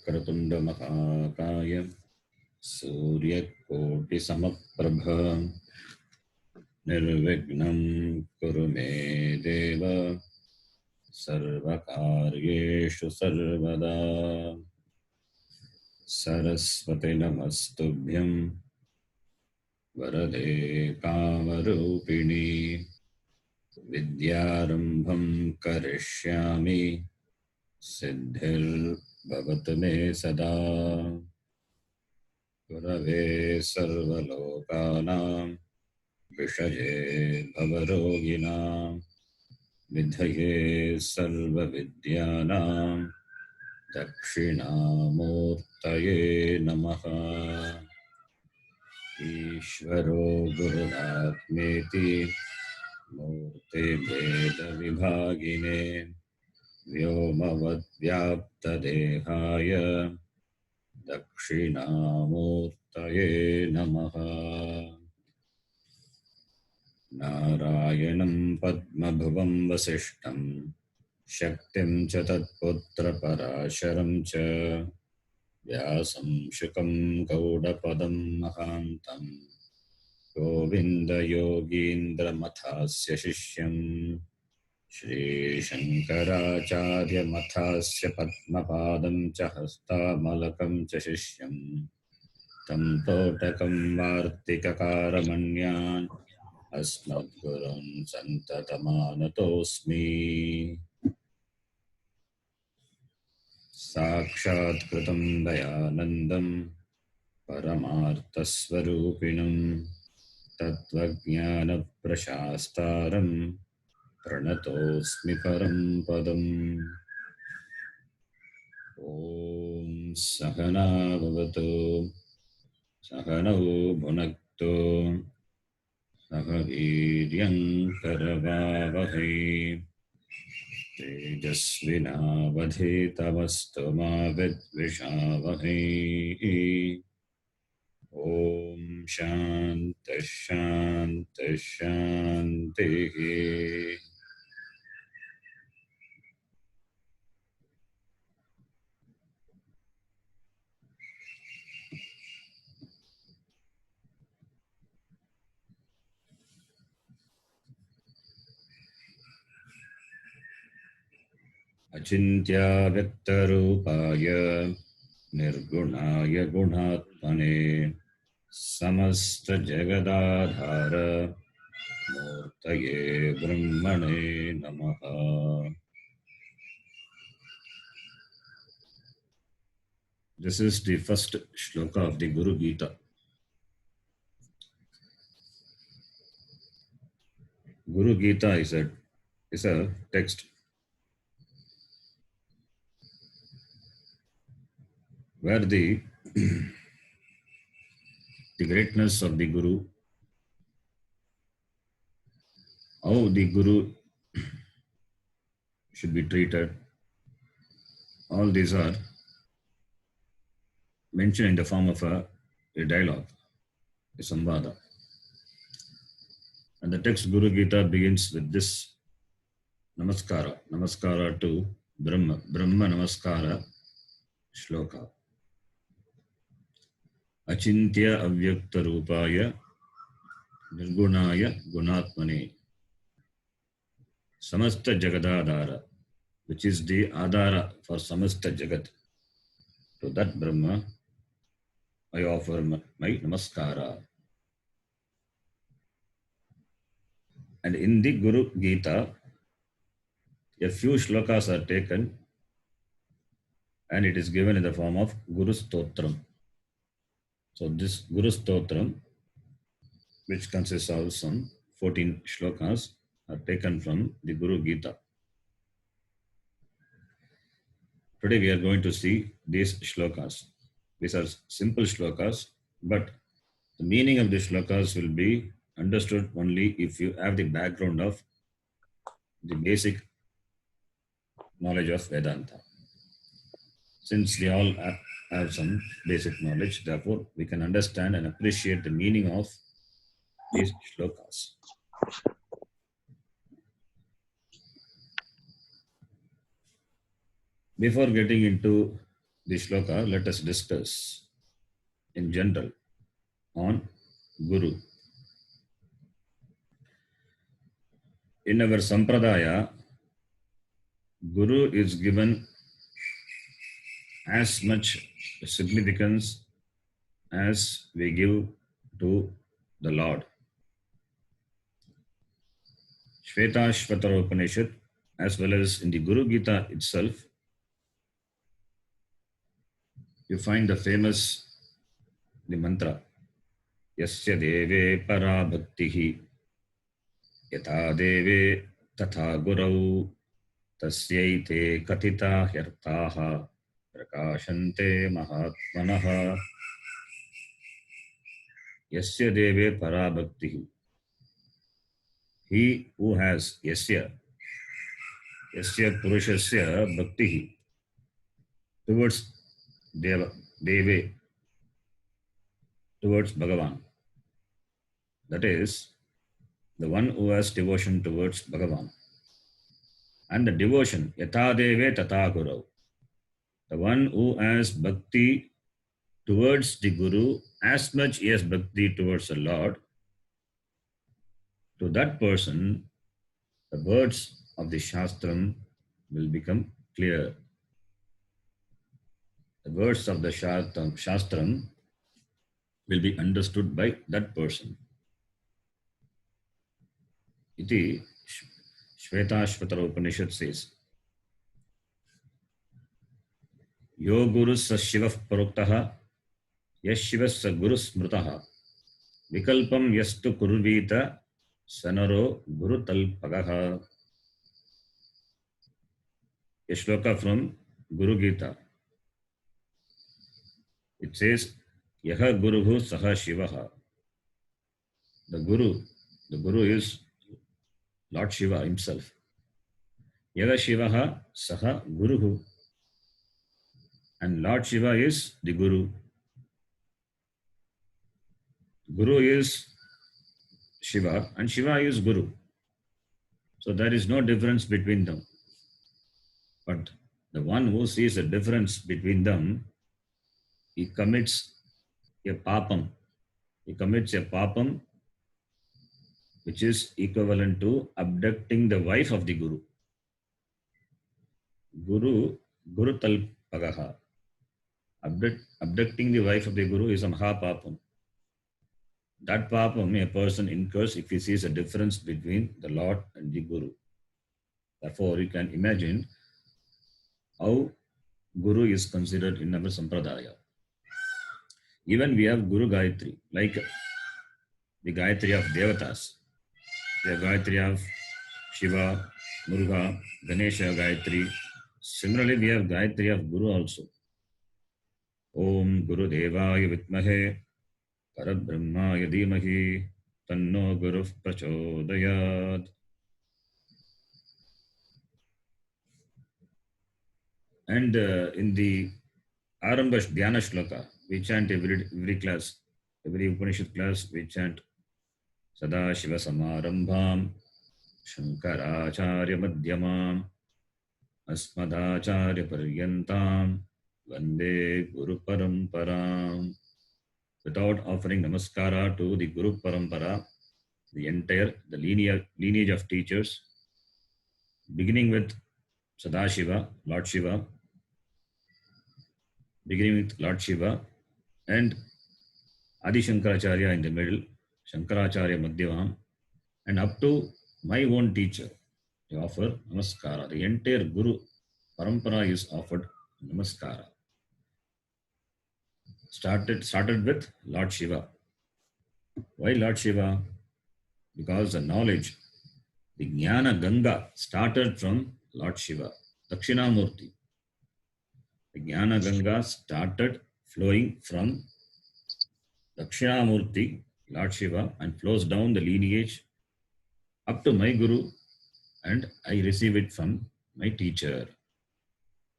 वक्रतुंड महाकाय सूर्यकोटिसमप्रभ निर्विघ्नं कुरु मे देव सर्वकार्येषु सर्वदा। सरस्वती नमस्तुभ्यं वरदे कामरूपिणी विद्यारम्भं करिष्यामि सिद्धिर्भवतु मे सदा। गुरवे सर्वलोकानां विषये भवरोगिणां विधये सर्वविद्यानां दक्षिणामूर्तये नमः। ईश्वरो गुरुरात्मेति मूर्तिभेदविभागिने व्योमवद्व्याप्तदेहाय दक्षिणामूर्तये नमः। नारायणं पद्मभुवं वसिष्ठं शक्तिं च तत्पुत्रपराशरं च व्यासं शुकं गौडपदं महान्तं गोविन्दयोगीन्द्रमथास्य शिष्यं श्रीशङ्कराचार्यमथास्य पद्मपादं च हस्तामलकं च शिष्यं तं तोटकं वार्तिककारमण्यान् अस्मद्गुरुं सन्ततमानतोऽस्मि। साक्षात्कृतं दयानन्दं परमार्थस्वरूपिणं तत्त्वज्ञानप्रशास्तारं प्रणतोऽस्मि परं पदम्। ॐ सहना भवतु सहनौ भुनक्तु सह वीर्यं करवावहै तेजस्विनावधीतमस्तु मा विद्विषावहै। ॐ शान्तिः शान्तिः शान्तिः। अचिन्त्याव्यक्तरूपाय निर्गुणाय गुणात्मने समस्तजगदाधार मूर्तये ब्रह्मणे नमः। This is the first shloka of the Guru Gita. Guru Gita is a text where the greatness of the Guru, how the Guru should be treated, all these are mentioned in the form of a dialogue, a samvada. And the text Guru Gita begins with this namaskara, namaskara to Brahma, Brahma namaskara shloka. Achintya avyakta rupaya nirgunaya gunatmane samasta jagadadara, which is the adara for samasta jagat. To that Brahma I offer my namaskara. And in the Guru Gita, a few shlokas are taken and it is given in the form of Guru Stotram. So this Guru Stotram, which consists of some 14 shlokas, are taken from the Guru Gita. Today we are going to see these shlokas. These are simple shlokas, but the meaning of these shlokas will be understood only if you have the background of the basic knowledge of Vedanta. Since we all have some basic knowledge, therefore we can understand and appreciate the meaning of these shlokas. Before getting into this shloka, let us discuss in general on Guru. In our Sampradaya, Guru is given as much significance as we give to the Lord. Shvetashvatara Upanishad, as well as in the Guru Gita itself, you find the famous the mantra, Yasya Deve Para Bhaktihi Yatha Deve Tatha Gurau Tasyaite Kathita Hyartaha Prakashante Mahatmanaha. Yasya Deve Para Bhaktihi. He who has Yasya Purushasya Bhaktihi towards Deve, towards Bhagavan. That is, the one who has devotion towards Bhagavan. And the devotion, Yatha Deve Tata Guru. The one who has bhakti towards the Guru as much he has bhakti towards the Lord, to that person, the words of the Shastram will become clear. The words of the Shastram will be understood by that person. Iti Shvetashvatara Upanishad says, Yo Guru sa Shivah Paruktaha, Yash Shivah sa Guru Smrutaha, Vikalpam Yastu Kurvita, Sanaro Guru Talpagaha. A shloka from Guru Gita. It says, Yaha Guruhu Saha Shivaha. The Guru is Lord Shiva himself. Yaha Shivaha Saha Guruhu. And Lord Shiva is the Guru. Guru is Shiva and Shiva is Guru. So there is no difference between them. But the one who sees a difference between them, he commits a papam. He commits a papam which is equivalent to abducting the wife of the Guru. Guru Talpagaha. Abducting the wife of the Guru is a Mahapapam. That papam a person incurs if he sees a difference between the Lord and the Guru. Therefore, you can imagine how Guru is considered in our Sampradaya. Even we have Guru Gayatri, like the Gayatri of Devatas. The Gayatri of Shiva, Muruga, Ganesha Gayatri. Similarly, we have Gayatri of Guru also. Om Guru Devaya Vitmahe Parabrahmaya Dhimahi Tanno Guru Prachodayat. And in the Arambha Dhyana Shloka, we chant every class, every Upanishad class, we chant Sada Shiva Samarambham Shankaracharya Madhyamam Asmadacharya Paryantam Vande Guru Paramparam. Without offering namaskara to the Guru Parampara, the lineage of teachers, beginning with Sadashiva, Lord Shiva, beginning with Lord Shiva, and Adi Shankaracharya in the middle, Shankaracharya Madhyamam, and up to my own teacher, I offer namaskara. The entire Guru Parampara is offered namaskara. Started with Lord Shiva. Why Lord Shiva? Because the knowledge, the Jnana Ganga started from Lord Shiva, Dakshinamurti. The Jnana Ganga started flowing from Dakshinamurti, Lord Shiva, and flows down the lineage up to my Guru, and I receive it from my teacher.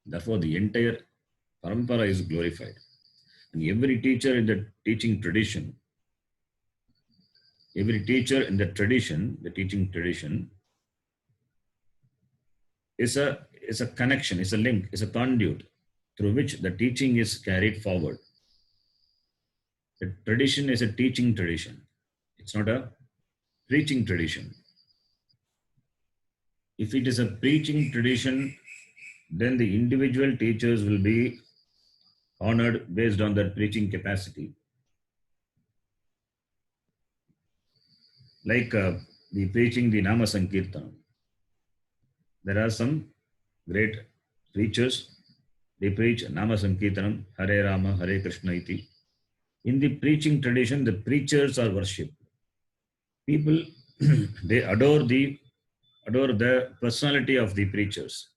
Therefore, the entire parampara is glorified. And every teacher in the teaching tradition, the teaching tradition is a connection, is a link, is a conduit through which the teaching is carried forward. The tradition is a teaching tradition. It's not a preaching tradition. If it is a preaching tradition, then the individual teachers will be honored based on their preaching capacity. Like the preaching the Nama Sankirtanam. There are some great preachers. They preach Nama Sankirtanam, Hare Rama, Hare Krishna iti. In the preaching tradition, the preachers are worshipped. People they adore the personality of the preachers.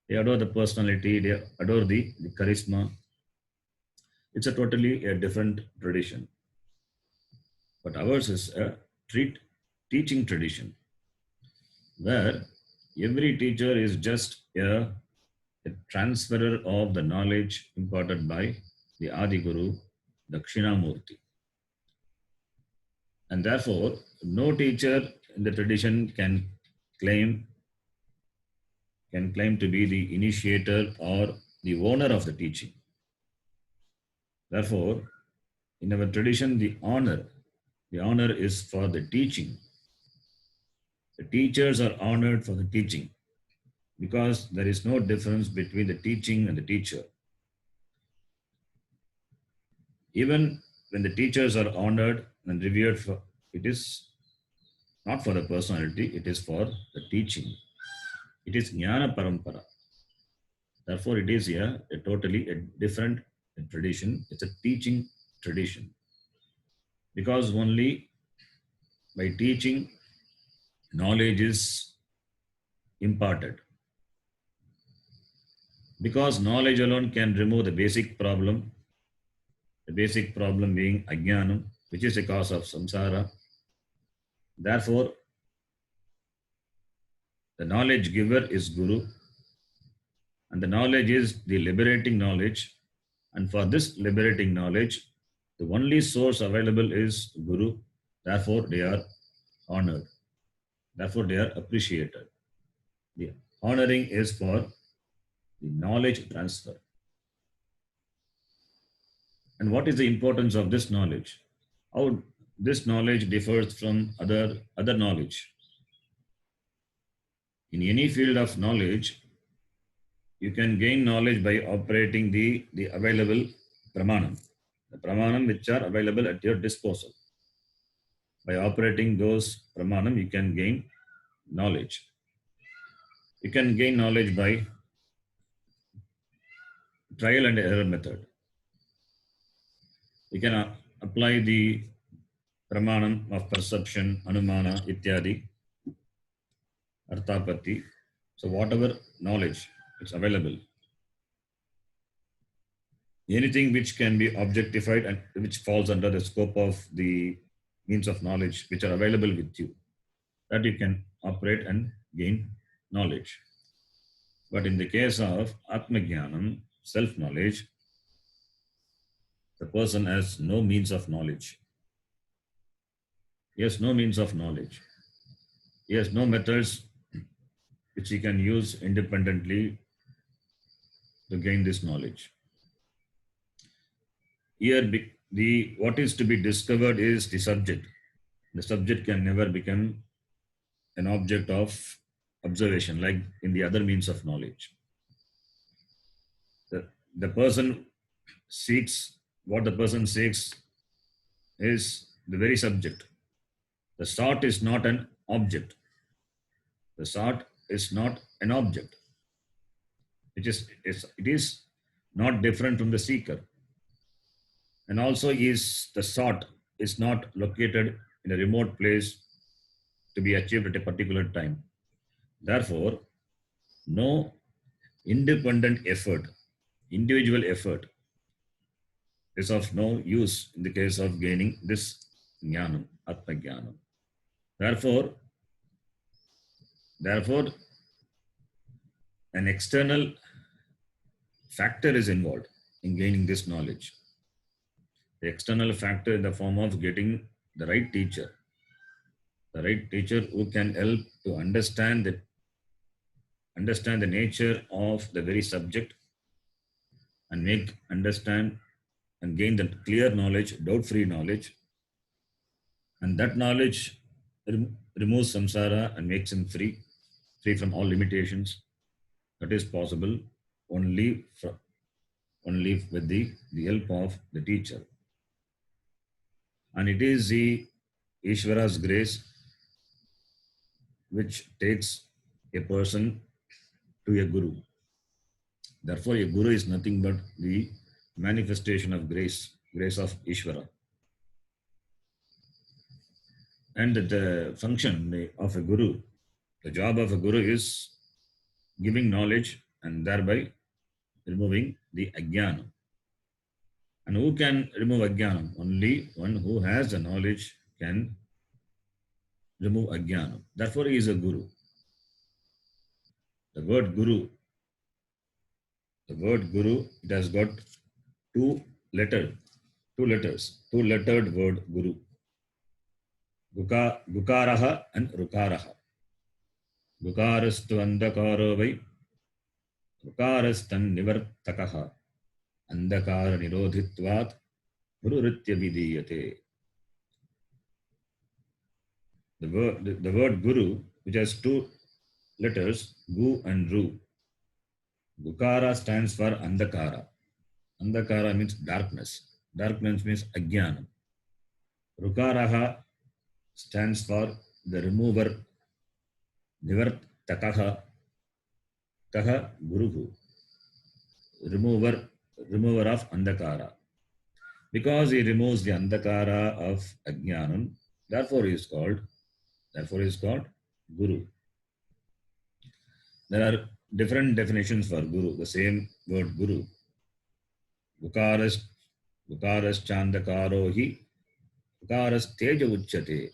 They adore the personality, they adore the charisma. It's a totally a different tradition. But ours is a teaching tradition where every teacher is just a transferer of the knowledge imparted by the Adi Guru, Dakshinamurti. And therefore, no teacher in the tradition claim can claim to be the initiator or the owner of the teaching. Therefore, in our tradition, the honor is for the teaching. The teachers are honored for the teaching because there is no difference between the teaching and the teacher. Even when the teachers are honored and revered, it is not for the personality, it is for the teaching. It is Jnana Parampara. Therefore, it is a totally a different tradition. It's a teaching tradition. Because only by teaching, knowledge is imparted. Because knowledge alone can remove the basic problem being Ajnanam, which is the cause of samsara. Therefore, the knowledge giver is Guru, and the knowledge is the liberating knowledge. And for this liberating knowledge, the only source available is Guru. Therefore, they are honored. Therefore, they are appreciated. The honoring is for the knowledge transfer. And what is the importance of this knowledge? How this knowledge differs from other knowledge? In any field of knowledge, you can gain knowledge by operating the available pramanam. The pramanam which are available at your disposal. By operating those pramanam, you can gain knowledge. You can gain knowledge by trial and error method. You can apply the pramanam of perception, anumana, ityadi, arthapatti. So whatever knowledge is available, anything which can be objectified and which falls under the scope of the means of knowledge which are available with you, that you can operate and gain knowledge. But in the case of Atmajnanam, self-knowledge, the person has no means of knowledge. He has no means of knowledge. He has no methods which he can use independently to gain this knowledge. Here, what is to be discovered is the subject. The subject can never become an object of observation like in the other means of knowledge. The person seeks, what the person seeks is the very subject. The sought is not an object. The sought is not an object. It is not different from the seeker. And also the sought is not located in a remote place to be achieved at a particular time. Therefore, no independent effort, individual effort is of no use in the case of gaining this jnanam, atma jnanam. Therefore, an external factor is involved in gaining this knowledge. The external factor in the form of getting the right teacher who can help to understand the nature of the very subject and make, understand, and gain the clear knowledge, doubt-free knowledge. And that knowledge removes samsara and makes him free, free from all limitations. That is possible only only with the help of the teacher. And it is the Ishvara's grace which takes a person to a guru. Therefore, a guru is nothing but the manifestation of grace, grace of Ishvara. And the function of a guru, the job of a guru is giving knowledge and thereby removing the ajnana. And who can remove ajnana? Only one who has the knowledge can remove ajnana. Therefore, he is a guru. The word guru, it has got two letters, two-lettered word guru. Gukaraha and Rukaraha. Gukarastu andakaro vai, Rukarastan nivartakaha, andakara nirodhitvat, gururitya vidiyate. The word guru, which has two letters, gu and ru. Gukara stands for andakara. Andakara means darkness. Darkness means ajnana. Rukaraha stands for the remover, nivartakaha, kaha guruhu, remover of andakara. Because he removes the andakara of ajnanam, therefore he is called guru. There are different definitions for guru, the same word guru. Gukaras chandakaro hi, gukaras teja uchyate,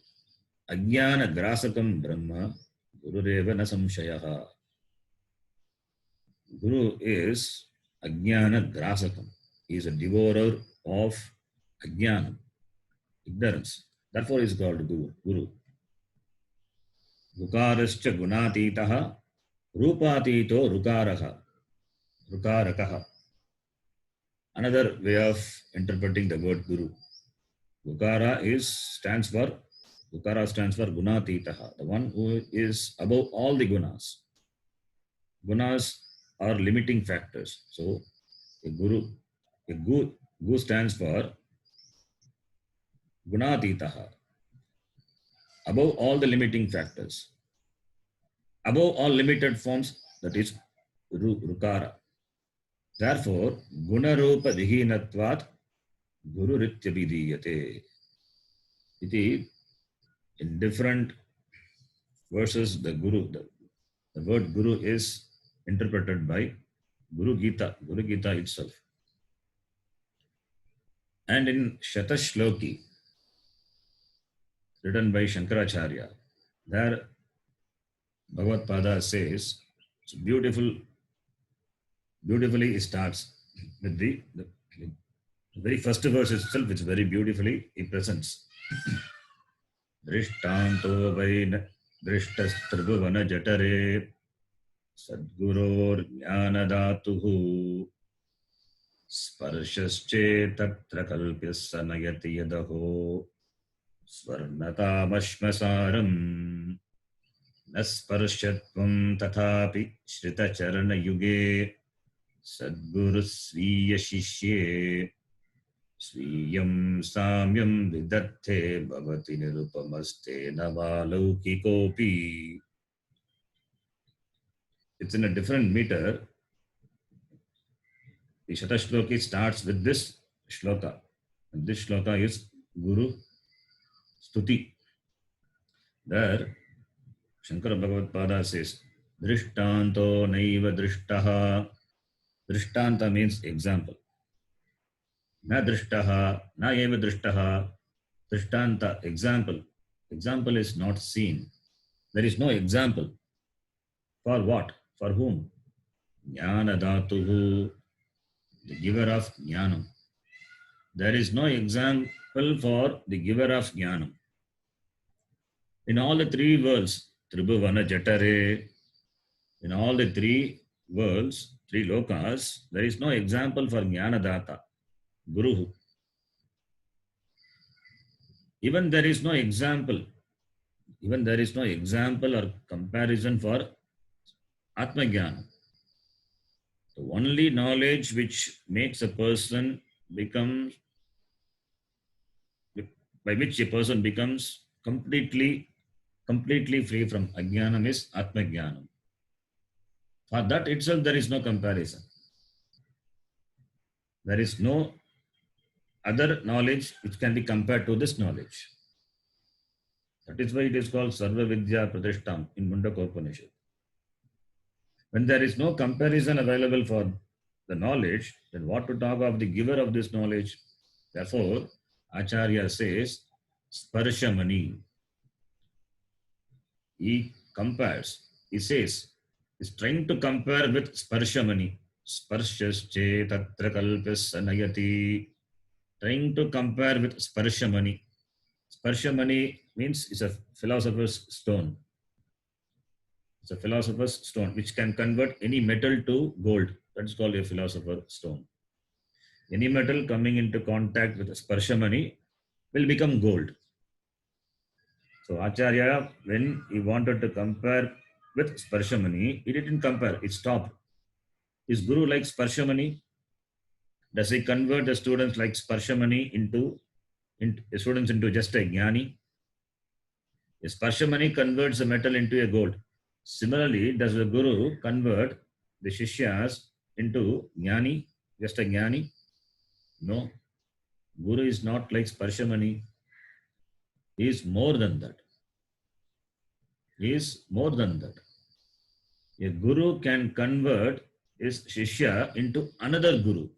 ajnana grasakam brahma, gurureva na samshayaha. Guru is ajnana grasakam. He is a devourer of ajnana, ignorance. Therefore he is called guru. Gukarascha gunatitaha, rupatito rukarakaha. Another way of interpreting the word guru. Gukara stands for gunatitaha, the one who is above all the gunas. Gunas are limiting factors. So a gu stands for gunatitaha, above all the limiting factors, above all limited forms, that is rukara. Therefore, gunarupa vihinatvat gururitya vidiyate. Iti, in different verses, the word guru is interpreted by Guru Gita itself. And in Shatashloki, written by Shankaracharya, there Bhagavad Pada says, it's beautifully it starts with the very first verse itself, which very beautifully he presents. Drishtanto vain drishtastribhuvana jatare sadguror jnanadatuhu sparshasche tatra kalpyasa nayati yadaho svarnatamashmasaram nasparshatvam tathapi shritacharana yuge sadguru sviya shishye Swiyam samyam vidatthe bhavati nirupamaste navalaukikopi. It's in a different meter. The Shatashloki starts with this shloka. And this shloka is Guru Stuti. There, Shankara Bhagavad Pada says, Drishtanto naiva drishtaha. Drishtanta means example. Na drishtaha, na eva drishtaha, drishtanta, example. Example is not seen. There is no example. For what? For whom? Jnana dhatuhu, the giver of jnanam. There is no example for the giver of jnanam. In all the three worlds, Tribhuvana Jatare, in all the three worlds, three lokas, there is no example for Jnanadata, Guru. Even there is no example, even there is no example or comparison for Atmajnana. The only knowledge which makes a person become, by which a person becomes completely free from Ajnanam is Atmajnanam. For that itself, there is no comparison. There is no other knowledge which can be compared to this knowledge. That is why it is called Sarva Vidya Pratishtam in Mundaka Upanishad. When there is no comparison available for the knowledge, then what to talk of the giver of this knowledge? Therefore, Acharya says, Sparshamani. He compares, he says, is trying to compare with Sparshamani. Sparshasche tatra kalpis sanayati. Trying to compare with Sparshamani. Sparshamani means it's a philosopher's stone. It's a philosopher's stone which can convert any metal to gold. That's called a philosopher's stone. Any metal coming into contact with Sparshamani will become gold. So Acharya, when he wanted to compare with Sparshamani, he didn't compare, it stopped. Is Guru like Sparshamani? Does he convert the students like Sparshamani into students into just a Jnani? Is Sparshamani converts the metal into a gold. Similarly, does the Guru convert the Shishyas into Jnani, just a Jnani? No. Guru is not like Sparshamani. He is more than that. He is more than that. A Guru can convert his Shishya into another Guru.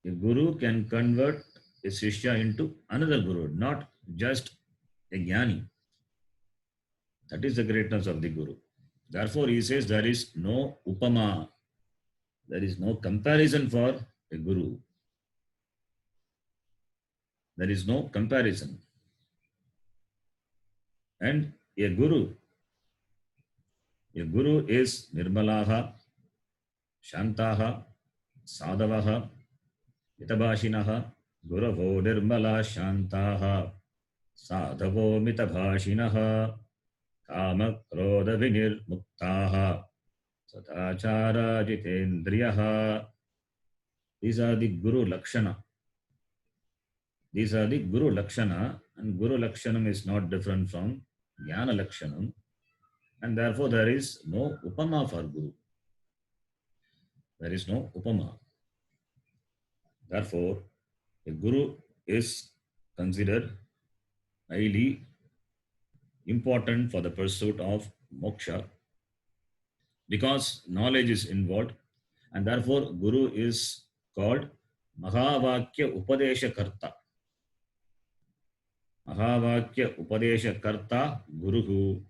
A Guru can convert his Shishya into another Guru, not just a Jnani. That is the greatness of the Guru. Therefore, he says there is no Upama. There is no comparison for a Guru. There is no comparison. And a Guru is Nirmalaha, Shantaha, Sadavaha, Mitabhashinaha, Guravo Nirmala Shantaha, Sadhavo Mitabhashinaha, Kama Krodha Vinir Muktaha, Satachara Jitendriyaha. These are the Guru Lakshana. These are the Guru Lakshana, and Guru Lakshanam is not different from Jnana Lakshanam, and therefore there is no Upama for Guru. There is no Upama. Therefore, a Guru is considered highly important for the pursuit of moksha because knowledge is involved, and therefore Guru is called Mahavakya Upadesha Karta. Mahavakya Upadesha Karta Guruhu.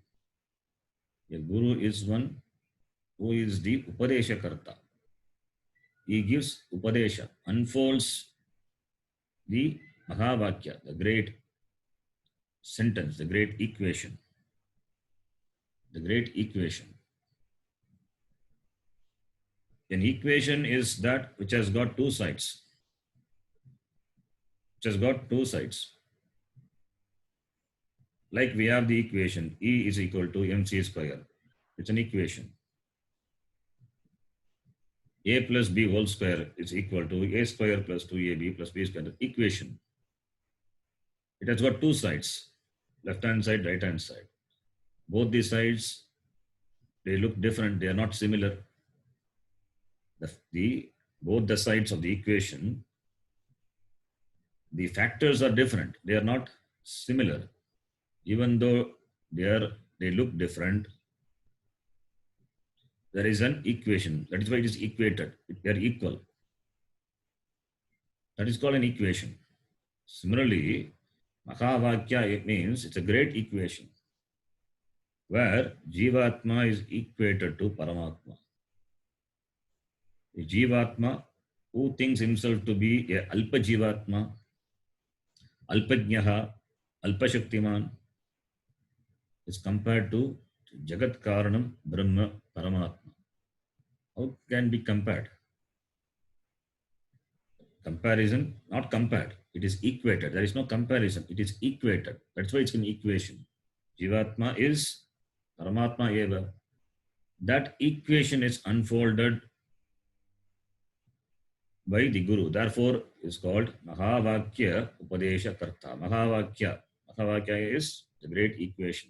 A Guru is one who is the Upadesha Karta. He gives Upadesha, unfolds the Mahavakya, the great sentence, the great equation. The great equation. An equation is that which has got two sides. Which has got two sides. Like we have the equation E is equal to mc square. It's an equation. A plus B whole square is equal to A square plus 2AB plus B square. Equation. It has got two sides. Left hand side, right hand side. Both the sides, they look different. They are not similar. Both the sides of the equation, the factors are different. They are not similar. Even though they look different, there is an equation. That is why it is equated. They are equal. That is called an equation. Similarly, Mahavakya, it means it's a great equation where Jivatma is equated to Paramatma. A Jivatma who thinks himself to be a Alpa Jivatma, Alpajnaha, Alpashaktiman, is compared to Jagat Karanam Brahma Paramatma. How can be compared? Comparison, not compared. It is equated. There is no comparison. It is equated. That's why it's an equation. Jivatma is Paramatma eva. That equation is unfolded by the Guru. Therefore, is called Mahavakya Upadesha Karta. Mahavakya. Mahavakya is the great equation.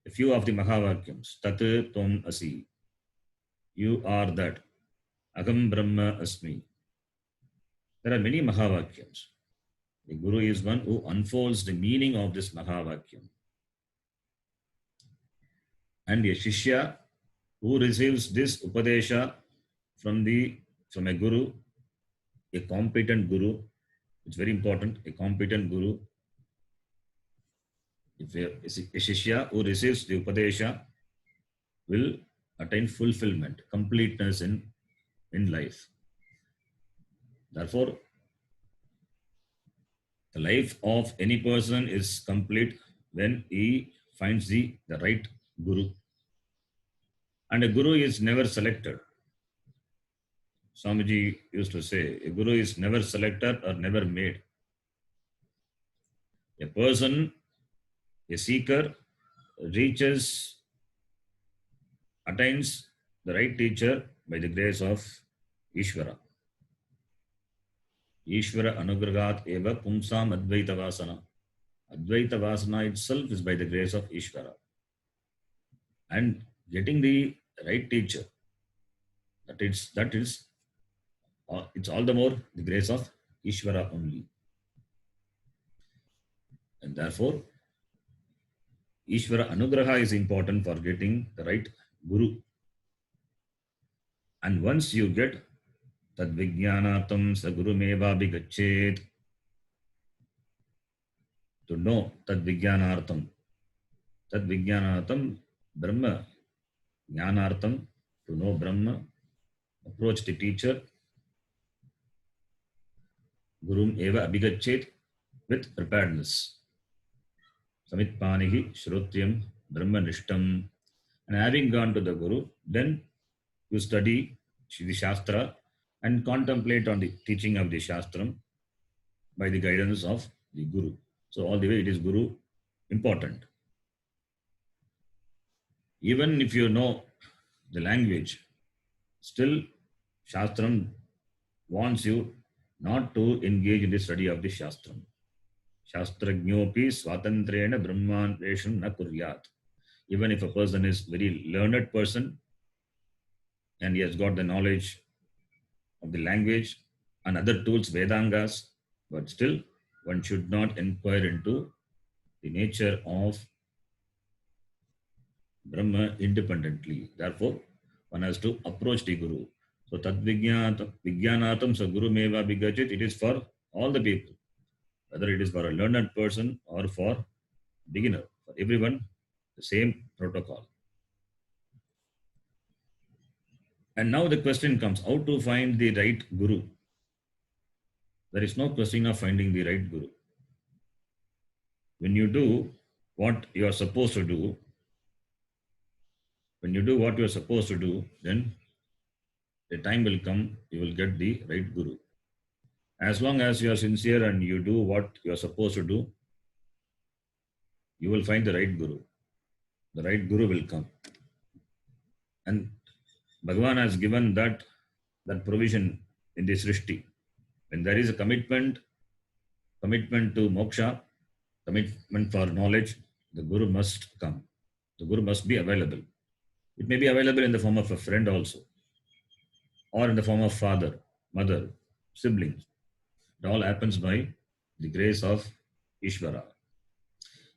A few of the Mahavakyams. Tat Tom Asi. You are that. Agam Brahma Asmi. There are many Mahavakyams. The Guru is one who unfolds the meaning of this Mahavakyam. And a Shishya who receives this Upadesha from a Guru, a competent Guru, it's very important, a competent Guru. If a Shishya who receives the Upadesha will attain fulfillment, completeness in life. Therefore, the life of any person is complete when he finds the right Guru. And a Guru is never selected. Swamiji used to say, a Guru is never selected or never made. A person, a seeker, attains the right teacher by the grace of Ishvara. Ishvara anugrahat eva pumsam advaita vasana. Advaita vasana itself is by the grace of Ishvara. And getting the right teacher, it's all the more the grace of Ishvara only. And therefore, Ishvara anugraha is important for getting the right Guru. And once you get tad vijnanatam sa guru meva bigachet, to know tad vijnanartam Brahma, jnanartam, to know Brahma, approach the teacher, Gurum eva abhigachet, with preparedness. Samitpanihi shrutyam Brahma nishtam. And having gone to the Guru, then you study the Shastra and contemplate on the teaching of the Shastram by the guidance of the Guru. So all the way it is Guru important. Even if you know the language, still Shastram wants you not to engage in the study of the Shastram. Shastrajñopi swatantrena brahmanvesham na kuryat. Even if a person is very learned person and he has got the knowledge of the language and other tools, Vedangas, but still one should not inquire into the nature of Brahma independently. Therefore, one has to approach the Guru. So, tad vijnanatam sa guru meva bigajit, it is for all the people, whether it is for a learned person or for beginner, for everyone, the same protocol. And now the question comes, how to find the right Guru? There is no question of finding the right Guru. When you do what you are supposed to do, then the time will come, you will get the right Guru. As long as you are sincere and you do what you are supposed to do, you will find the right Guru. The right Guru will come. And Bhagavan has given that provision in this Srishti. When there is a commitment to moksha, commitment for knowledge, the Guru must come. The Guru must be available. It may be available in the form of a friend also, or in the form of father, mother, siblings. It all happens by the grace of Ishvara.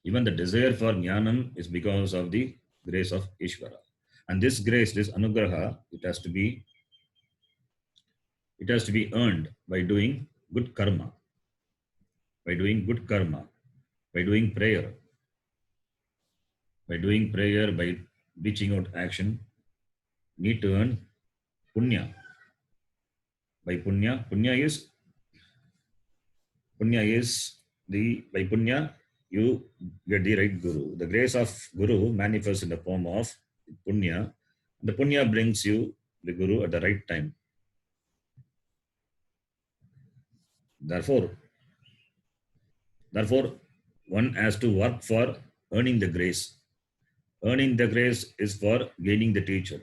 Even the desire for jnanam is because of the grace of Ishvara. And this grace, this anugraha, it has to be earned by doing good karma, by doing prayer, by reaching out action. Need to earn punya. By punya by punya you get the right Guru. The grace of Guru manifests in the form of punya. The punya brings you the Guru at the right time. Therefore, one has to work for earning the grace. Earning the grace is for gaining the teacher.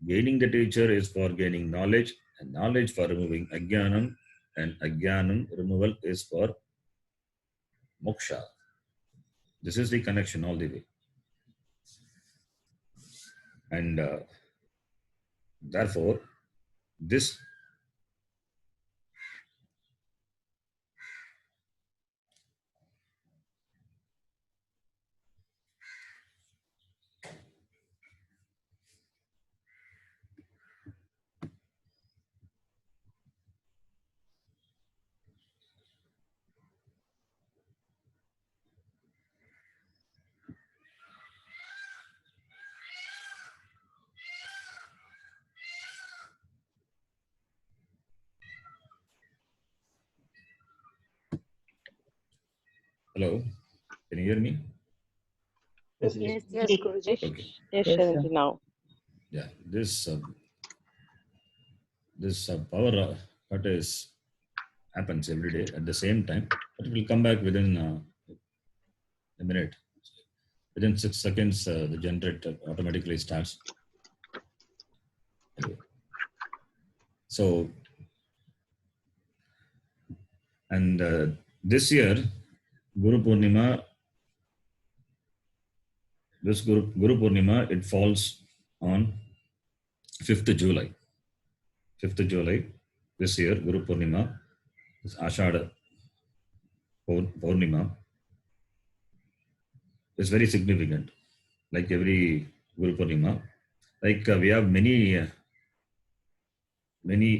Gaining the teacher is for gaining knowledge, and knowledge for removing ajnanam, and ajnanam removal is for moksha. This is the connection all the way. And therefore, this hello, can you hear me? Yes, Guruji. Okay. Yes, Yes, sir. Sharanji, now. Yeah, this power what is happens every day at the same time, but it will come back within a minute. Within 6 seconds, the generator automatically starts. Anyway. So, and this year, Guru Purnima, Guru Purnima, it falls on 5th July. 5th July this year, Guru Purnima is Ashada Purnima. It's very significant. Like every Guru Purnima, like we have many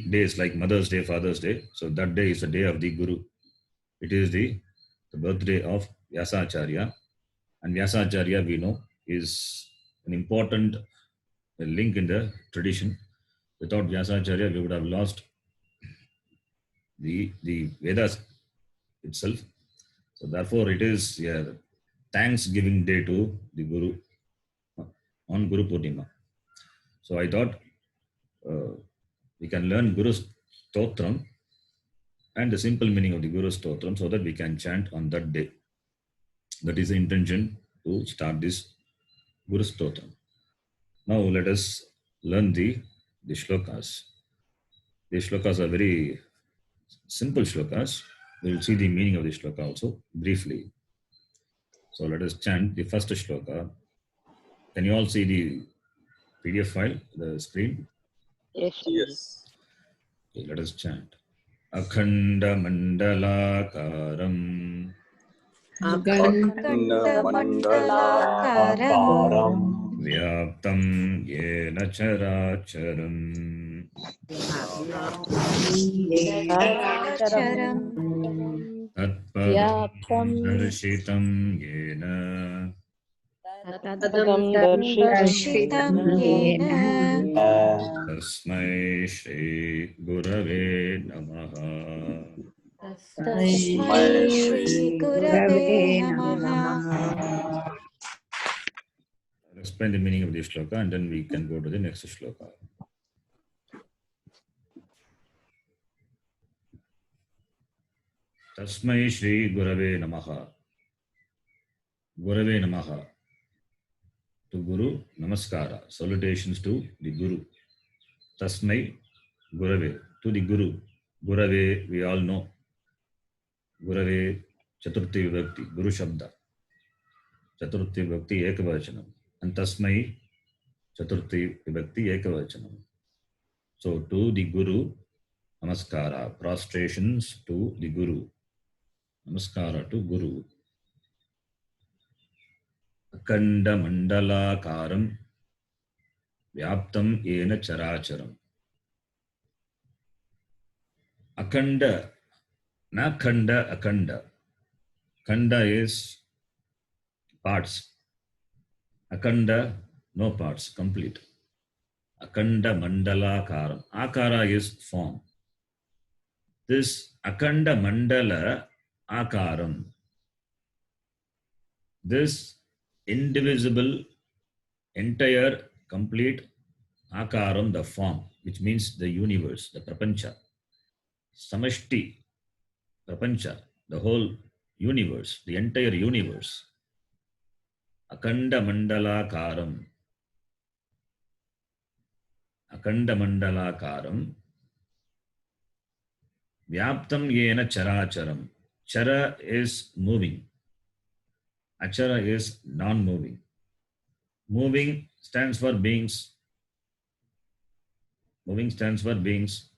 days, like Mother's Day, Father's Day. So that day is the day of the Guru. It is the birthday of Vyasacharya. And Vyasacharya, we know, is an important link in the tradition. Without Vyasacharya, we would have lost the Vedas itself. So therefore, it is a Thanksgiving day to the Guru on Guru Purnima. So I thought we can learn Guru Stotram and the simple meaning of the Guru Stotram so that we can chant on that day. That is the intention to start this Guru Stotram. Now let us learn the shlokas. The shlokas are very simple shlokas. We will see the meaning of the shloka also briefly. So let us chant the first shloka. Can you all see the PDF file, the screen? Yes, Sharanji. Okay, let us chant. Akhanda Mandalakaram Akhanda-mandalakaram Vyaptam Yena Characharam Tatpadam Darshitam Yena Padam darshitam yena Tasmai Shri Gurave Namaha. Tasmai Shri Gurave Namaha. I'll explain the meaning of this shloka and then we can go to the next shloka. Tasmai Shri Gurave Namaha. Gurave Namaha. To Guru, Namaskara. Salutations to the Guru. Tasmai Gurave. To the Guru. Gurave, we all know. Gurave, Chaturthi Vibhakti, Guru Shabda. Chaturthi Vibhakti Ekavachanam. And Tasmai, Chaturthi Vibhakti Ekavachanam. So to the Guru, Namaskara. Prostrations to the Guru. Namaskara to Guru. Akanda Mandalakaram Vyaptam Yena Characharam. Akanda, na khanda, akanda. Khanda is parts. Akanda, no parts, complete. Akanda Mandala Karam. Akara is form. This Akanda Mandala Akaram. This indivisible, entire, complete Akaram, the form. which means the universe, the prapancha. Samashti, prapancha, the whole universe, the entire universe. Akanda mandalakaram. Akanda mandalakaram. Vyaptam yena characharam. Chara is moving. Achara is non-moving. Moving stands for beings. Moving stands for beings.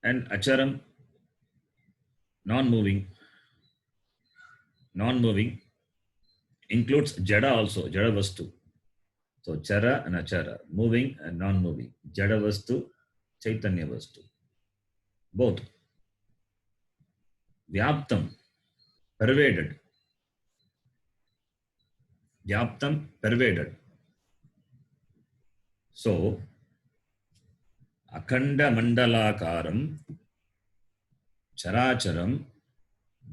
And acharam, non-moving. Non-moving includes jada also, jada vastu. So chara and achara, moving and non-moving. Jada vastu, chaitanya vastu. Both. Vyaptam, pervaded. Vyaptam, pervaded. So, akhanda mandalakaram, characharam,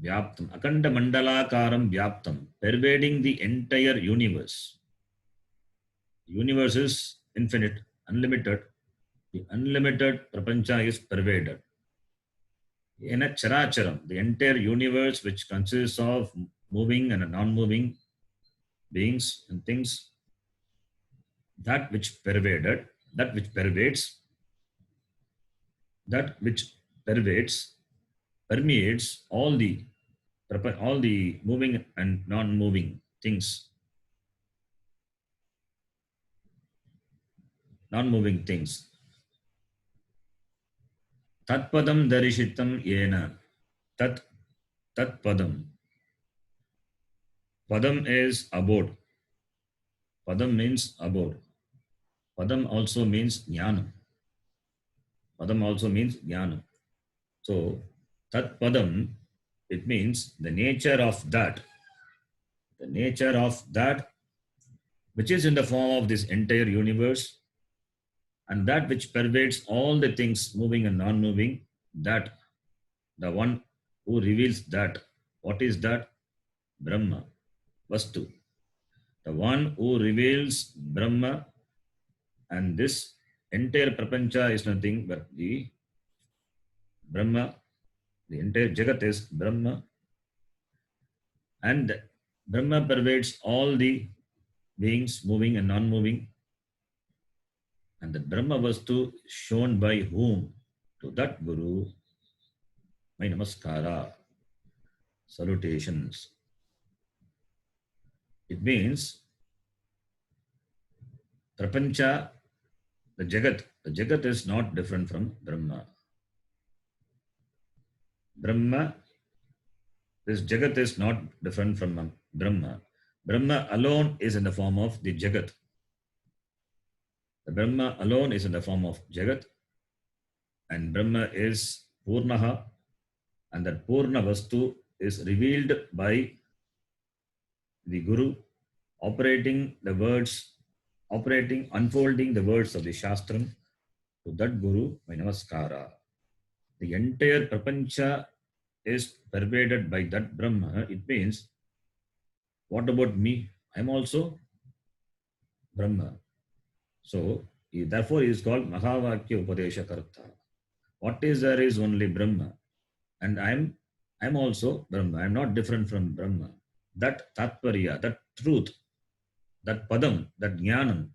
vyaptam. Akhanda mandalakaram, vyaptam, pervading the entire universe. The universe is infinite, unlimited. The unlimited prapancha is pervaded. In a characharam, the entire universe which consists of moving and non-moving beings and things, that which pervaded, that which pervades, that which pervades, permeates all the moving and non-moving things, non-moving things. Tat padam darishitam yena. Tat padam. Padam is abode. Padam means abode. Padam also means jnanam. Padam also means jnanam. So, tat padam, it means the nature of that. The nature of that which is in the form of this entire universe and that which pervades all the things moving and non-moving, that the one who reveals that. What is that? Brahma, Vastu. The one who reveals Brahma, and this entire prapancha is nothing but the Brahma. The entire Jagat is Brahma. And Brahma pervades all the beings moving and non-moving. And the Brahma Vastu shown by whom? To that Guru, my namaskara, salutations. It means prapancha, the Jagat is not different from Brahma. Brahma, this Jagat is not different from Brahma. Brahma alone is in the form of the Jagat. The Brahma alone is in the form of Jagat, and Brahma is Purnaha, and that Purna Vastu is revealed by the Guru, unfolding the words of the Shastram. To that Guru, my namaskara. The entire prapancha is pervaded by that Brahma. It means, what about me? I am also Brahma. So, therefore, he is called Mahavakya Upadesha Karta. What is there is only Brahma. And I'm also Brahma. I'm not different from Brahma. That Tatparya, that truth, that Padam, that Jnanam,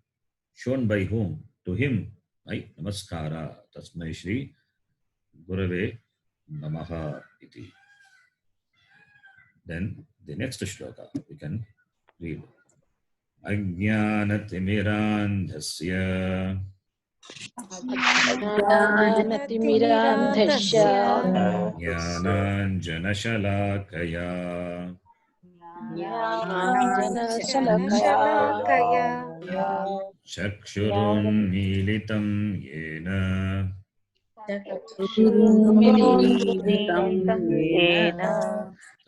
shown by whom? To him, my namaskara. Tasmai Shri Gurave Namaha iti. Then the next shloka we can read. Ajnanatimmirandhasya ज्ञानतिमिरान्धस्य ज्ञानाञ्जनशलाकया ज्ञानाञ्जनशलाकया Janashalakaya चक्षुरुन्मीलितं येन चक्षुरुन्मीलितं येन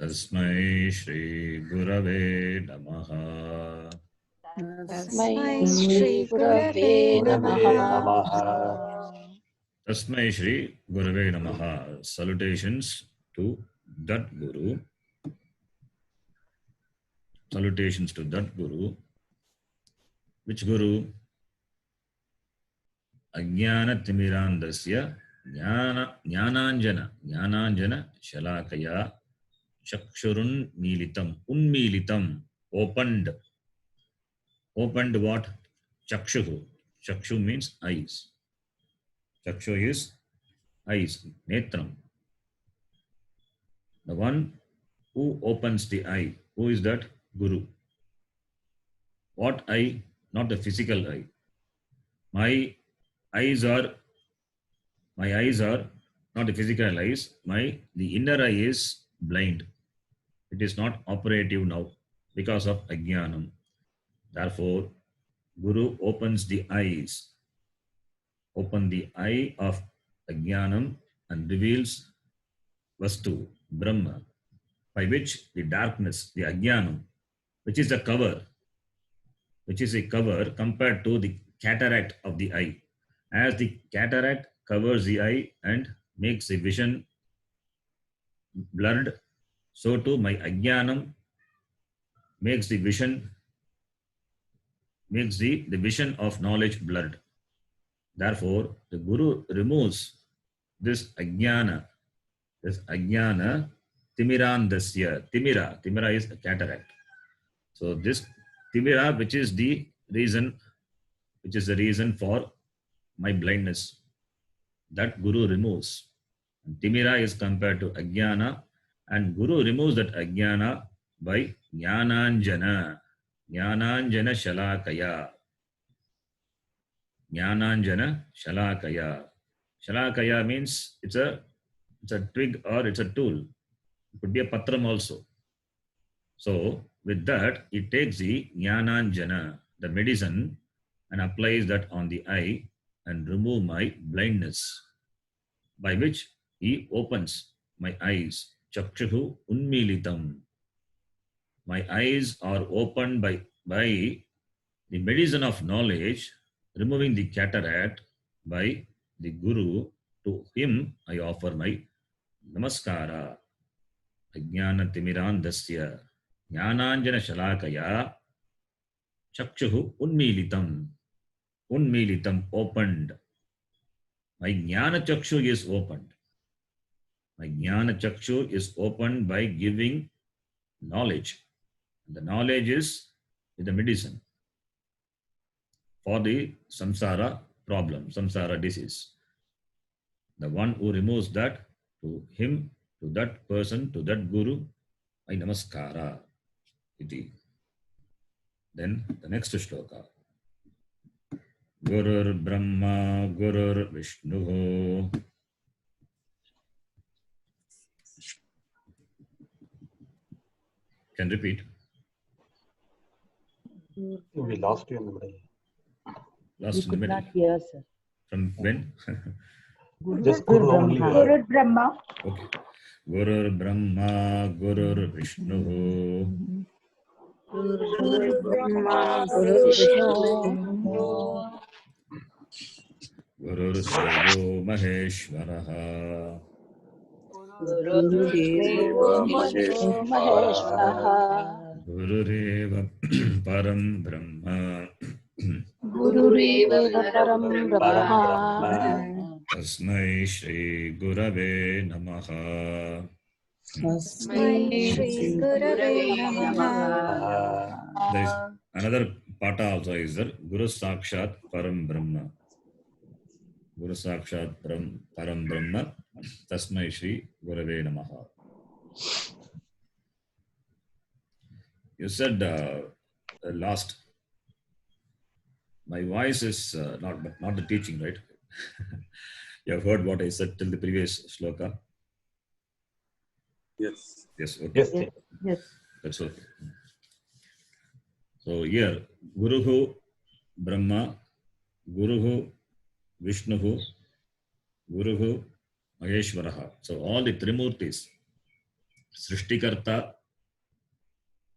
तस्मै श्रीगुरवे नमः. तस्मै Shri श्रीगुरवे नमः. Tasmai Shri Gurave Namaha. Salutations to that Guru. Salutations to that Guru. Which Guru? Ajnana Timirandasya Jnananjana Shalakaya Chakshurun Militam Unmilitam opened. Opened what? Chakshuhu. Chakshu means eyes. Chakshu is eyes. Netram. The one who opens the eye. Who is that? Guru. What eye? Not the physical eye. My eyes are not the physical eyes. The inner eye is blind. It is not operative now because of ajnanam. Therefore, Guru opens the eyes. Open the eye of ajnanam and reveals Vastu, Brahma, by which the darkness, the ajnanam, which is a cover compared to the cataract of the eye. As the cataract covers the eye and makes the vision blurred, so too my ajnanam makes the vision of knowledge blurred. Therefore, the Guru removes this ajnana timirandasya. Timira is a cataract. So this timira, which is the reason for my blindness, that Guru removes. And timira is compared to ajnana, and Guru removes that ajnana by jnananjana shalakaya. Jnananjana shalakaya. Shalakaya means it's a twig or it's a tool. It could be a patram also. So with that, it takes the jnananjana, the medicine, and applies that on the eye and remove my blindness, by which he opens my eyes. Chakshuhu unmilitam. My eyes are opened by the medicine of knowledge, removing the cataract by the Guru. To him I offer my namaskara. Ajnana timirandasya jnananjana shalakaya chakshuhu unmilitam. Unmilitam, opened. My jnana chakshu is opened. My jnana chakshu is opened by giving knowledge. The knowledge is the medicine for the samsara problem, samsara disease. The one who removes that, to him, to that person, to that Guru, I namaskara. Iti. Then the next shloka. Gurur Brahma, Gurur Vishnu. Can repeat. We lost you in the middle. Lost We in the could middle. not hear, sir. From when? Just Guru only. Guru Brahma. Okay. Gurur Brahma, Gurur Vishnu. Guru Brahma, Guru Guru Vishnu. Vishnu, Gurur Devo Maheshwaraha. Guru Devo Maheshwara, Gurureva Param Brahma. Gurureva Param Param Brahma. Brahma, Tasmai Shri Gurave Namaha. Tasmai Shri Gurave Namaha. There is another pata also is there. Guru Sakshat Param Brahma. Guru Sakshat Param Brahma. Tasmai Shri Gurave Namaha. You said last. My voice is not the teaching, right? You have heard what I said till the previous shloka. Yes. Yes. Okay. Yes. Yes, yes. That's okay. So here, Guruhu Brahma, Guruhu Vishnuhu, Guruhu Maheshwaraha. So all the Trimurtis, Srishtikarta,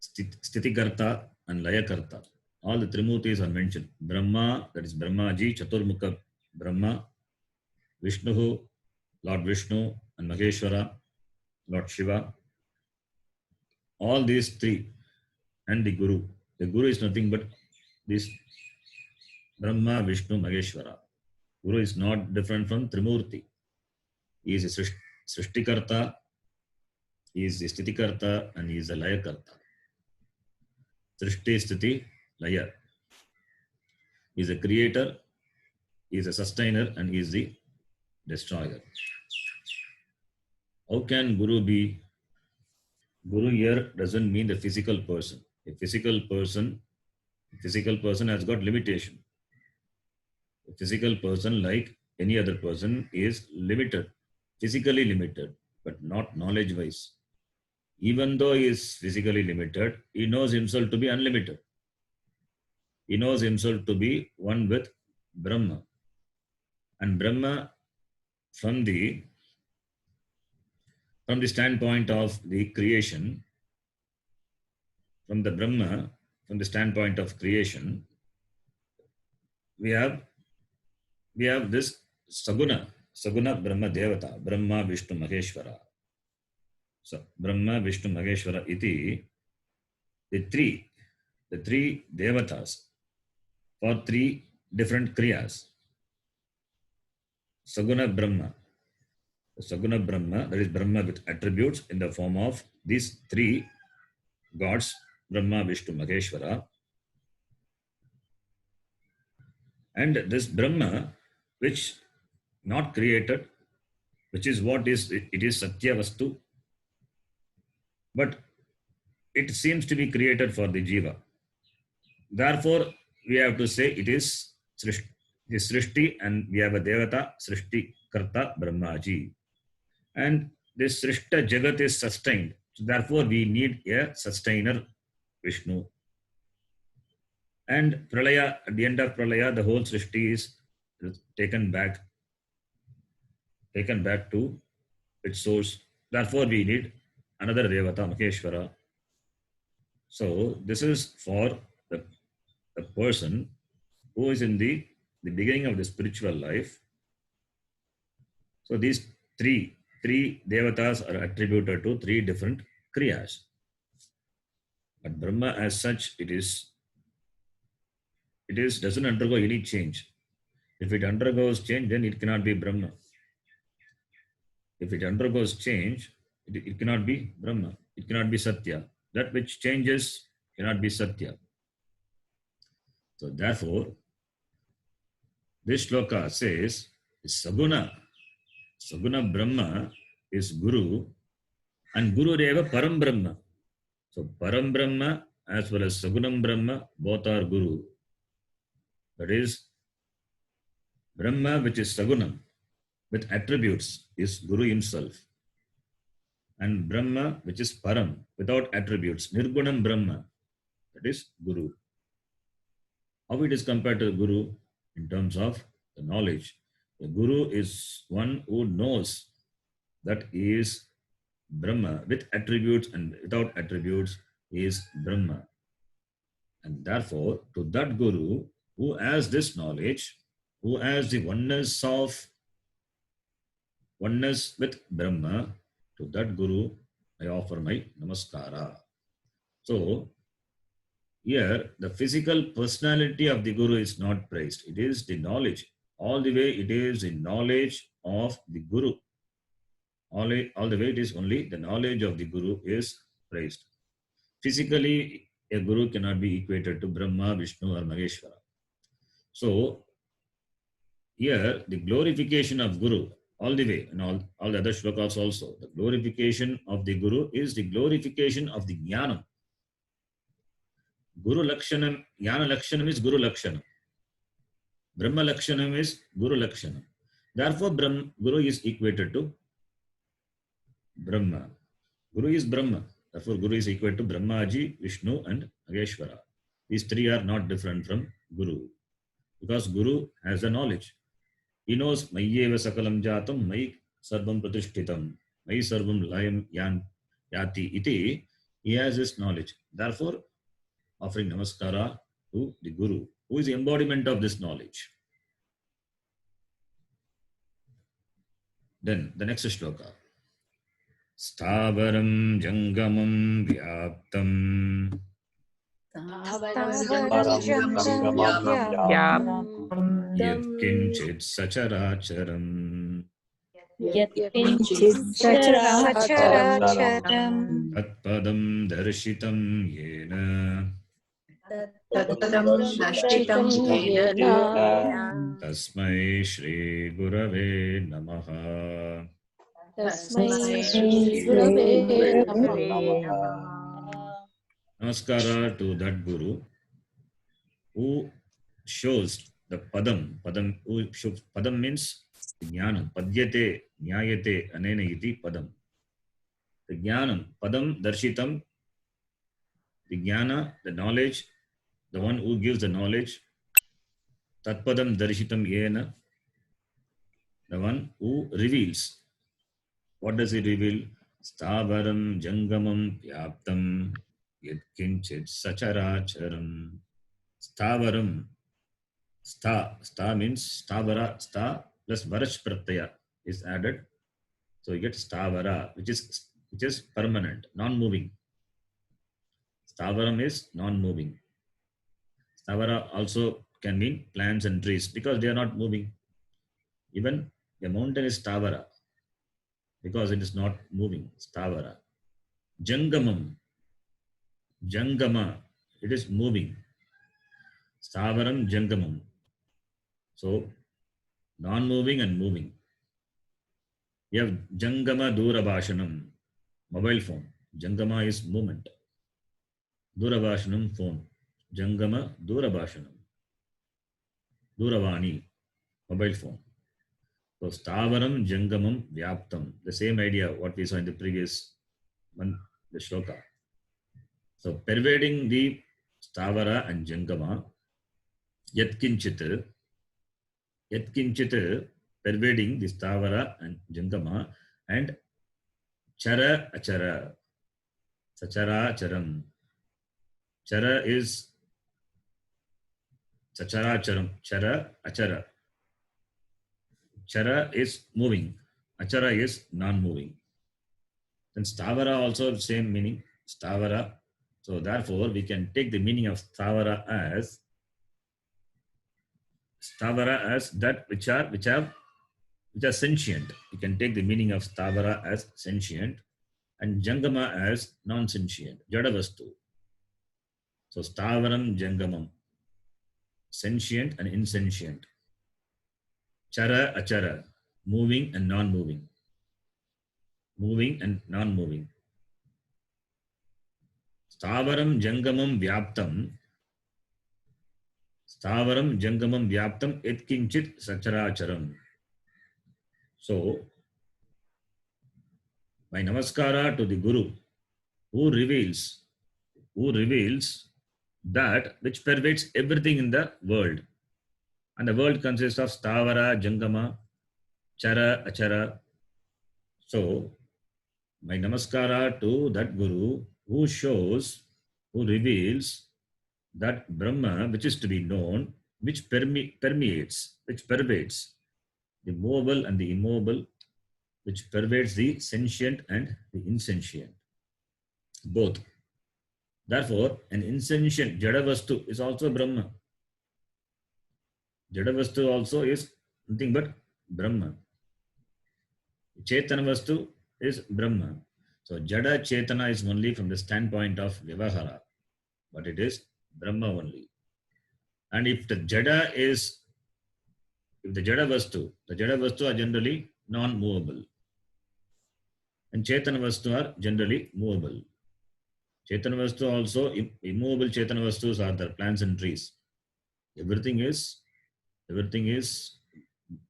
Stitikarta, and Layakarta. All the Trimurtis are mentioned. Brahma, that is Brahmaji, Chaturmukha Brahma, Vishnuhu, Lord Vishnu, and Maheshwara, Lord Shiva. All these three, and the Guru. The Guru is nothing but this Brahma, Vishnu, Maheshwara, Guru is not different from Trimurti. He is a Srishtikarta, he is a Stitikarta, and he is a Layakarta. Srishti, Sthiti, Laya. He is a creator, he is a sustainer, and he is the destroyer. How can Guru be? Guru here doesn't mean the physical person. A physical person has got limitation. A physical person, like any other person, is limited, physically limited, but not knowledge-wise. Even though he is physically limited, he knows himself to be unlimited. He knows himself to be one with Brahma. And Brahma, from the standpoint of the creation, from the standpoint of creation, we have this Saguna Brahma Devata, Brahma Vishnu Maheshwara. So Brahma Vishnu Maheshwara iti, the three devatas for three different kriyas. Saguna Brahma, that is Brahma with attributes in the form of these three gods, Brahma, Vishnu, Maheshwara. And this Brahma, which not created, which is what is, it is Satya Vastu, but it seems to be created for the Jiva. Therefore, we have to say it is Srishti, and we have a Devata, Srishti Karta Brahmaji. And this Srishta Jagat is sustained. So therefore, we need a sustainer, Vishnu. And Pralaya, at the end of Pralaya, the whole Srishti is taken back to its source. Therefore, we need another Devata, Maheshwara. So this is for the person who is in the beginning of the spiritual life. So these three devatas are attributed to three different kriyas. But Brahma as such, it doesn't undergo any change. If it undergoes change, then it cannot be Brahma. If it undergoes change, it cannot be Brahma. It cannot be Satya. That which changes cannot be Satya. So therefore, this shloka says, Saguna Brahma is Guru, and Guru Reva Param Brahma. So Param Brahma as well as Sagunam Brahma, both are Guru. That is, Brahma, which is Sagunam, with attributes, is Guru himself. And Brahma, which is Param, without attributes, Nirgunam Brahma, that is Guru. How it is compared to Guru in terms of the knowledge? The Guru is one who knows that he is Brahma with attributes, and without attributes he is Brahma. And therefore, to that Guru who has this knowledge, who has the oneness with Brahma, to that Guru I offer my namaskara. So here the physical personality of the Guru is not praised. It is the knowledge. All the way it is the knowledge of the Guru. All the way it is only the knowledge of the Guru is praised. Physically, a Guru cannot be equated to Brahma, Vishnu or Maheshwara. So here the glorification of Guru, all the way, and all the other shlokas also, the glorification of the Guru is the glorification of the Jnanam. Guru Lakshanam, Jnana Lakshanam is Guru Lakshanam. Brahma Lakshanam is Guru Lakshanam. Therefore, Guru is equated to Brahma. Guru is Brahma. Therefore, Guru is equal to Brahmaji, Vishnu and Maheshwara. These three are not different from Guru. Because Guru has the knowledge. He knows Mayyeva Sakalam Jatam, May Sarvam Pratishtitam, May Sarvam Layam Yati iti. He has this knowledge. Therefore, offering namaskara to the Guru, who is the embodiment of this knowledge. Then the next shloka. Stavaram Jangamam Vyaptam यत्किञ्चित् सचराचरम् यत्किञ्चित् सचराचरम् तत्पदं दर्शितं येन तत्पदं दर्शितं येन तस्मै श्रीगुरवे नमः। तस्मै श्रीगुरवे नमः। Namaskara to that Guru who shows the Padam. Padam means Jnanam. Padyate, Nyayate, Anena iti Padam. The Jnanam, Padam Darshitam, the Jnana, the knowledge, the one who gives the knowledge. Tatpadam Darshitam Yena, the one who reveals. What does he reveal? Stavaram Jangamam Vyaptam Yatkinchit Sacharacharam. Stavaram. Sta means Stavara. Sta plus Varach Pratyaya is added. So you get Stavara, which is permanent, non-moving. Stavaram is non-moving. Stavara also can mean plants and trees because they are not moving. Even a mountain is Stavara because it is not moving. Stavara. Jangamam. Jangama. It is moving. Stavaram Jangamam. So non-moving and moving. You have Jangama Durabhashanam, mobile phone. Jangama is movement. Durabhashanam, phone. Jangama Durabhashanam. Duravani, mobile phone. So Stavaram Jangamam Vyaptam. The same idea what we saw in the previous one, the shloka. So pervading the Stavara and Jangama, Yatkinchit, pervading the Stavara and Jangama, and Chara Achara, Sachara Charam. Chara is Sachara Charam, Chara Achara. Chara is moving, Achara is non-moving. Then Stavara also same meaning, Stavara. So therefore we can take the meaning of Stavara as that which are sentient. You can take the meaning of Stavara as sentient and Jangama as non-sentient, Jadavastu. So Stavaram Jangamam, sentient and insentient. Chara Achara, moving and non-moving. Moving and non-moving. Stavaram Jangamam Vyaptam. Stavaram Jangamam Vyaptam Etkinchit Sacharacharam. So, my namaskara to the Guru who reveals that which pervades everything in the world. And the world consists of Stavara, Jangama, Chara, Achara. So, my namaskara to that Guru who reveals that Brahma which is to be known, which permeates, which pervades the movable and the immobile, which pervades the sentient and the insentient, both. Therefore, an insentient Jadavastu is also Brahma. Jadavastu also is nothing but Brahma. Chetanavastu is Brahma. So Jada Chetana is only from the standpoint of Vyavahara, but it is Brahma only. And if the Jada Vastu are generally non-movable. And Chetana Vastu are generally movable. Chetana Vastu also, immovable Chetana Vastus are the plants and trees. Everything is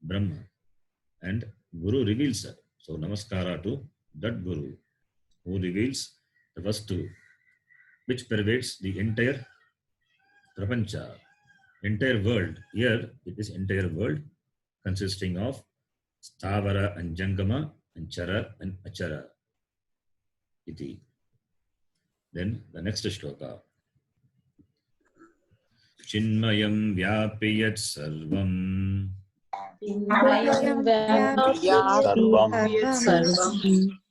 Brahma. And Guru reveals that. So namaskara to that Guru who reveals the Vastu which pervades the entire Prapancha, entire world. Here it is entire world consisting of Stavara and Jangama and Chara and Achara. Iti. Then the next shloka. Chinmayam vyapiyat sarvam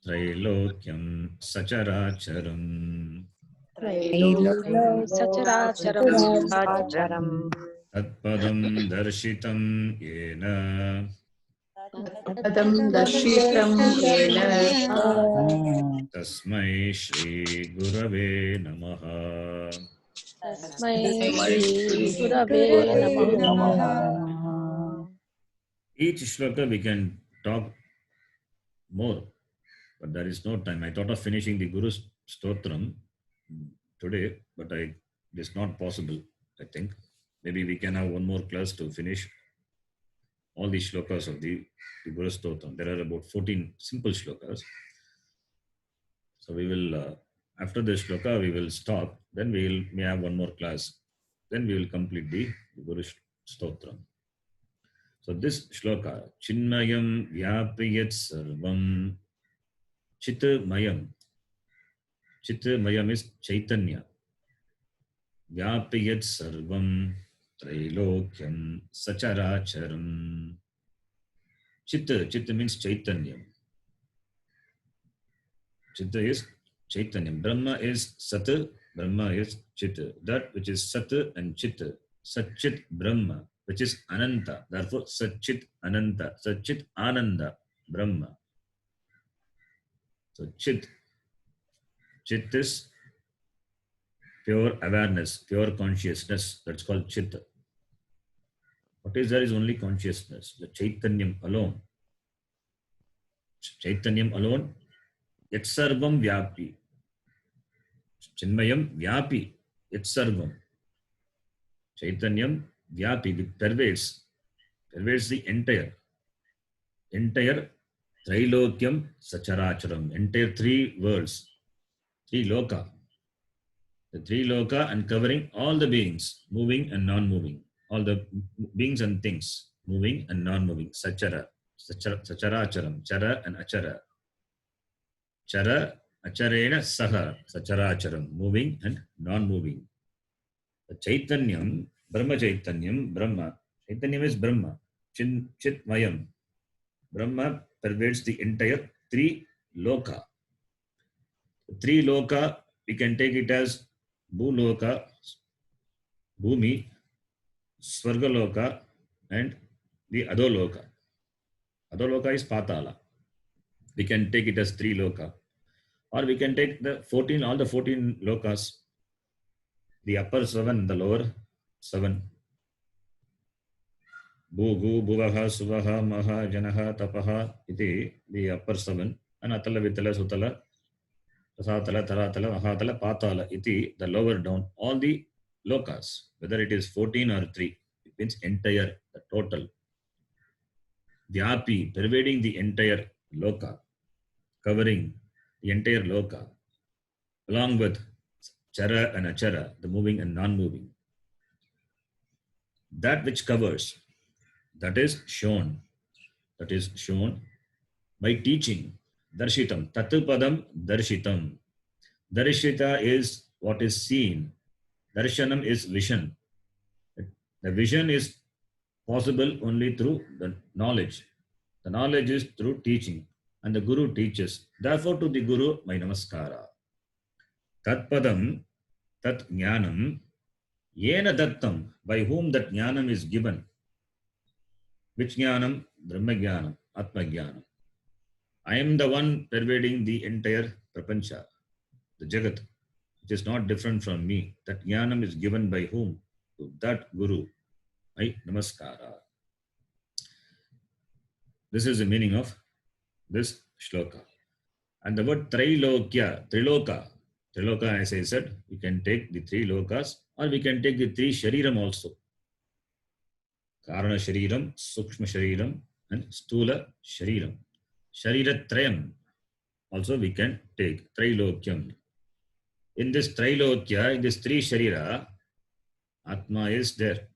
Trailokyam Sacharacharam Sacharacharam Tatpadam darshitam yena Padam darshitam yena tasmai Shri Gurave Namaha. Tasmai Tasmai Shri Shri Gurave Gurave Namaha. Namaha. Each shloka we can talk more, but there is no time. I thought of finishing the Guru Stotram today, but it is not possible. I think maybe we can have one more class to finish all the shlokas of the Guru Stotram. There are about 14 simple shlokas. So we will, after the shloka, we will stop. Then may have one more class. Then we will complete the Guru Stotram. So this shloka, Chinmayam Vyapiyat Sarvam Chitmayam. Chitmayam is Chaitanya. Vyapiyat Sarvam Trailokyam Sacharacharam. Chitta means Chaitanyam. Chitta is Chaitanyam. Brahma is Sat, Brahma is Chit. That which is Sat and Chit. Satchit Brahma, which is Ananta. Therefore, Satchit Ananta. Satchit Ananda Brahma. So Chit is pure awareness, pure consciousness. That's called Chit. What is there is only consciousness. The Chaitanyam alone. Chaitanyam alone. Yat sarvam vyapi. Chinmayam vyapi. Yat sarvam. Chaitanyam vyapi, it pervades the entire Trilokyam Sacharacharam, entire three worlds, three loka. The three loka and covering all the beings, moving and non-moving, all the beings and things, moving and non-moving. Sacharacharam, chara and achara. Chara, acharena saha, sacharacharam, moving and non-moving. The Chaitanyam, Brahma Chaitanyam, Brahma. Chaitanyam is Brahma. Chitmayam. Brahma pervades the entire three loka. The three loka, we can take it as Bhuloka, Bhumi, Swargaloka, and the Adoloka. Adoloka is Patala. We can take it as three loka. Or we can take all the 14 lokas. The upper 7, the lower 7. Bhugu, Bhuvaha, Suvaha, Maha, Janaha, Tapaha, iti, the upper 7. And Atala, Vitala, Sutala, Rasatala, Taratala, Mahatala, Patala, iti, the lower down. All the lokas, whether it is 14 or 3, it means entire, the total. Vyapi, pervading the entire loka, covering the entire loka, along with chara and achara, the moving and non-moving. That which covers, that is shown by teaching. Darshitam, Tatupadam Darshitam. Darshita is what is seen. Darshanam is vision. The vision is possible only through the knowledge. The knowledge is through teaching. And the Guru teaches. Therefore, to the Guru, my namaskara. Tatpadam, Tat Jnanam, Yena Dattam, by whom that Jnanam is given. Which Jnanam? Brahma Jnanam, Atma Jnanam. I am the one pervading the entire Prapancha, the Jagat, which is not different from me. That Jnanam is given by whom? To that Guru. My namaskara. This is the meaning of this shloka. And the word Triloka, as I said, we can take the three lokas or we can take the three shariram also. Karana shariram, Sukshma shariram and Stula shariram. Shariratrayam also we can take. Trilokyam. In this Trilokya, in this three sharira, Atma is there.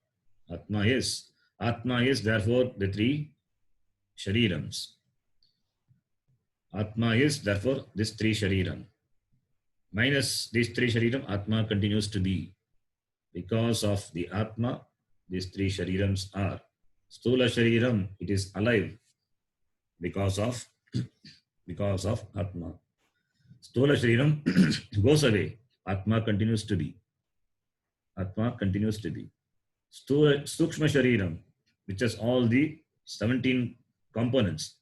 Atma is therefore the three sharirams. Atma is therefore this three shariram. Minus these three shariram, Atma continues to be. Because of the Atma, these three sharirams are. Stula shariram, it is alive because of Atma. Stula shariram goes away. Atma continues to be. Sukshma Shariram, which has all the 17 components.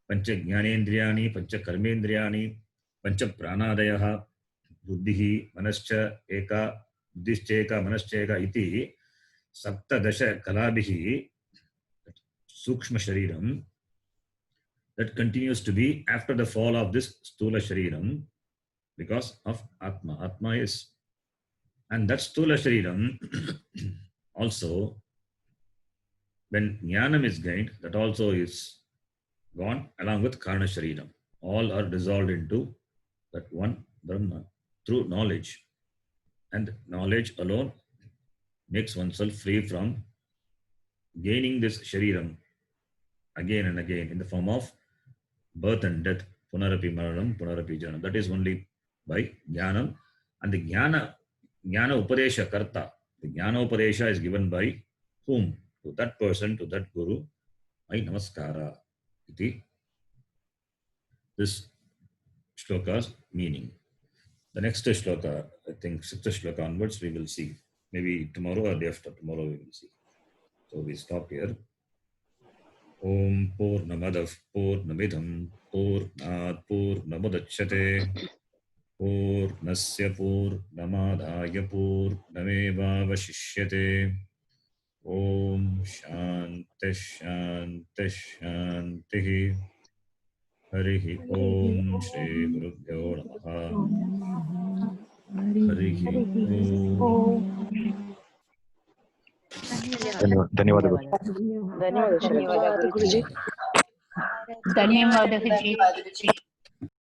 Pancha Jnanendriyani, Pancha Karmendriyani, Pancha Pranadayaha, Buddhihi, Manascha, Eka, Buddhischeka, Manascheka, iti, Sapta Dasha Kalabhihi, Sukshma Shariram, that continues to be after the fall of this Stula Shariram because of Atma. Atma is. And that Stula Shariram also, when Jnanam is gained, that also is gone along with Karna Shariram. All are dissolved into that one Brahma through knowledge. And knowledge alone makes oneself free from gaining this Shariram again and again in the form of birth and death. Punarapi Maranam, Punarapi Janam. That is only by Jnanam. And the Jnana Upadesha Karta, the Jnana Upadesha is given by whom? To that person, to that Guru. My Namaskara. Iti. This shloka's meaning. The next shloka, I think 6th shloka onwards, we will see. Maybe tomorrow or day after tomorrow we will see. So we stop here. Om Purnamadav Purnamidham Purnat Purnamudachyate Purnasya Purnamadhaya Purnamevavashishyate. Om Shanti Shanti Shanti. Harihi Om Shri Gurubhyo Namaha. Harihi Om. ಧನ್ಯವಾದಗಳು. ಧನ್ಯವಾದ ಗುರುಜಿ.